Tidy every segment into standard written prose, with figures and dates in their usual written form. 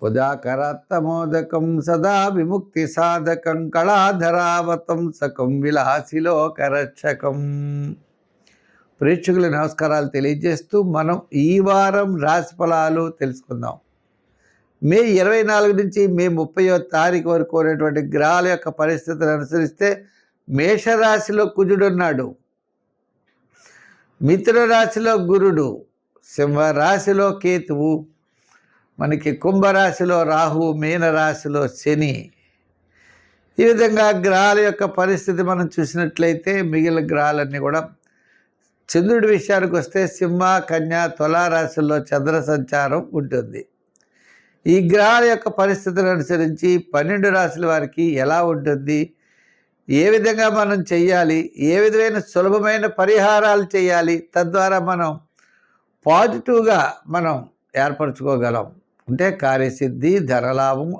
ఉదాకరాత్తమోదకం సదా విముక్తి సాధకం కళాధరావతం సకం విలాసిలోకరక్షకం. ప్రేక్షకుల నమస్కారాలు తెలియజేస్తూ మనం ఈ వారం రాశి ఫలాలు తెలుసుకుందాం. మే 24 నుంచి మే 30వ తారీఖు వరకు ఉన్నటువంటి గ్రహాల యొక్క పరిస్థితులను అనుసరిస్తే మేషరాశిలో కుజుడున్నాడు, మిథున రాశిలో గురుడు, సింహరాశిలో కేతువు, మనకి కుంభరాశిలో రాహు, మీనరాశిలో శని. ఈ విధంగా గ్రహాల యొక్క పరిస్థితి మనం చూసినట్లయితే మిగిలిన గ్రహాలన్నీ కూడా చంద్రుడి విషయానికి వస్తే సింహ, కన్య, తులారాశుల్లో చంద్ర సంచారం ఉంటుంది. ఈ గ్రహాల యొక్క పరిస్థితులను అనుసరించి 12 రాశుల వారికి ఎలా ఉంటుంది, ఏ విధంగా మనం చెయ్యాలి, ఏ విధమైన సులభమైన పరిహారాలు చేయాలి, తద్వారా మనం పాజిటివ్గా మనం ఏర్పరచుకోగలం. అంటే కార్యసిద్ధి, ధనలాభం,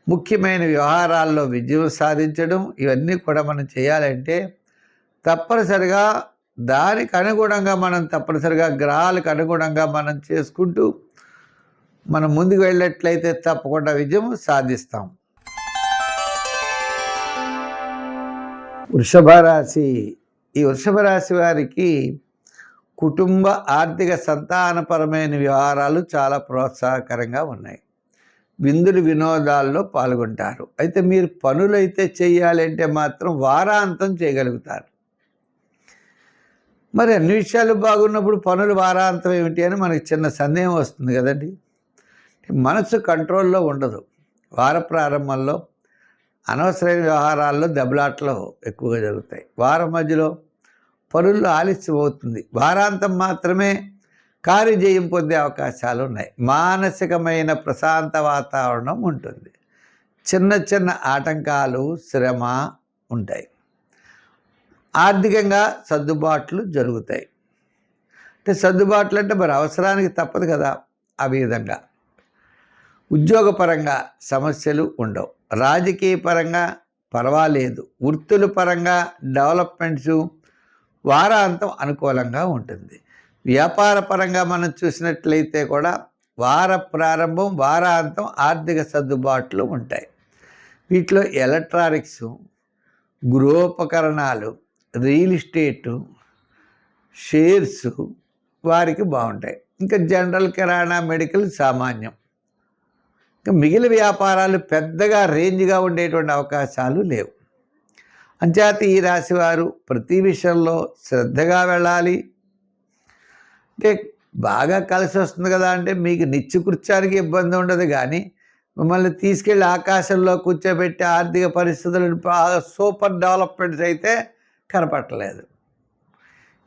ముఖ్యమైన వ్యవహారాల్లో విజయం సాధించడం, ఇవన్నీ కూడా మనం చేయాలంటే తప్పనిసరిగా దానికి అనుగుణంగా మనం తప్పనిసరిగా గ్రహాలకు అనుగుణంగా మనం చేసుకుంటూ మనం ముందుకు వెళ్ళినట్లయితే తప్పకుండా విజయం సాధిస్తాం. వృషభ రాశి. ఈ వృషభ రాశి వారికి కుటుంబ, ఆర్థిక, సంతానపరమైన వ్యవహారాలు చాలా ప్రోత్సాహకరంగా ఉన్నాయి. విందులు, వినోదాల్లో పాల్గొంటారు. అయితే మీరు పనులైతే చేయాలంటే మాత్రం వారాంతం చేయగలుగుతారు. మరి అన్ని విషయాలు బాగున్నప్పుడు పనులు వారాంతం ఏమిటి అని మనకి చిన్న సందేహం వస్తుంది కదండి. మనసు కంట్రోల్లో ఉండదు. వార ప్రారంభంలో అనవసరమైన వ్యవహారాల్లో దెబ్బలాట్లు ఎక్కువగా జరుగుతాయి. వారం మధ్యలో పనుల్లో ఆలస్యం అవుతుంది. వారాంతం మాత్రమే కార్యజయం పొందే అవకాశాలు ఉన్నాయి. మానసికమైన ప్రశాంత వాతావరణం ఉంటుంది. చిన్న చిన్న ఆటంకాలు, శ్రమ ఉంటాయి. ఆర్థికంగా సర్దుబాట్లు జరుగుతాయి. అంటే సర్దుబాట్లు అంటే మరి అవసరానికి తప్పదు కదా. ఆ విధంగా ఉద్యోగపరంగా సమస్యలు ఉండవు. రాజకీయ పరంగా పర్వాలేదు. వృత్తుల పరంగా డెవలప్మెంట్స్ వారాంతం అనుకూలంగా ఉంటుంది. వ్యాపార పరంగా మనం చూసినట్లయితే కూడా వార ప్రారంభం, వారాంతం ఆర్థిక సర్దుబాట్లు ఉంటాయి. వీటిలో ఎలక్ట్రానిక్స్, గృహోపకరణాలు, రియల్ ఎస్టేటు, షేర్స్ వారికి బాగుంటాయి. ఇంకా జనరల్, కిరాణా, మెడికల్ సామాన్యం. ఇంకా మిగిలిన వ్యాపారాలు పెద్దగా రేంజ్గా ఉండేటువంటి అవకాశాలు లేవు. అంచేత ఈ రాశివారు ప్రతి విషయంలో శ్రద్ధగా వెళ్ళాలి. అంటే బాగా కలిసి వస్తుంది కదా అంటే మీకు నిత్యకృత్యానికి ఇబ్బంది ఉండదు, కానీ మిమ్మల్ని తీసుకెళ్ళి ఆకాశంలో కూర్చోబెట్టి ఆర్థిక పరిస్థితులను సూపర్ డెవలప్మెంట్స్ అయితే కనపట్టలేదు.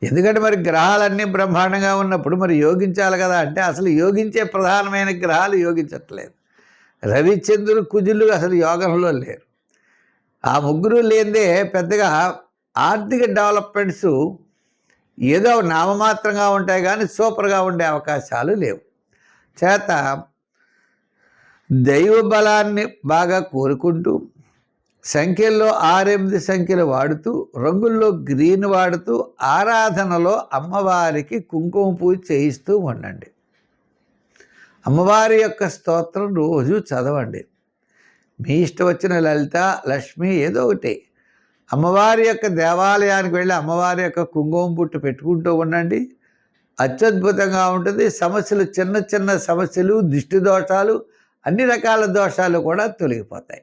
ఎందుకంటే మరి గ్రహాలన్నీ బ్రహ్మాండంగా ఉన్నప్పుడు మరి యోగించాలి కదా. అంటే అసలు యోగించే ప్రధానమైన గ్రహాలు యోగించట్లేదు. రవి, చంద్రుడు, కుజులు అసలు యోగంలో లేరు. ఆ ముగ్గురు లేనిదే పెద్దగా ఆర్థిక డెవలప్మెంట్స్ ఏదో నామమాత్రంగా ఉంటాయి, కానీ సూపర్గా ఉండే అవకాశాలు లేవు. చేత దైవ బలాన్ని బాగా కోరుకుంటూ సంఖ్యల్లో 6-8 సంఖ్యలు వాడుతూ, రంగుల్లో గ్రీన్ వాడుతూ, ఆరాధనలో అమ్మవారికి కుంకుమ పూజ చేయిస్తూ ఉండండి. అమ్మవారి యొక్క స్తోత్రం రోజు చదవండి. మీ ఇష్టం వచ్చిన లలిత, లక్ష్మి ఏదో ఒకటి అమ్మవారి యొక్క దేవాలయానికి వెళ్ళి అమ్మవారి యొక్క కుంకుమ పుట్టు పెట్టుకుంటూ ఉండండి. అత్యద్భుతంగా ఉంటుంది. సమస్యలు, చిన్న చిన్న సమస్యలు, దిష్టి దోషాలు, అన్ని రకాల దోషాలు కూడా తొలగిపోతాయి.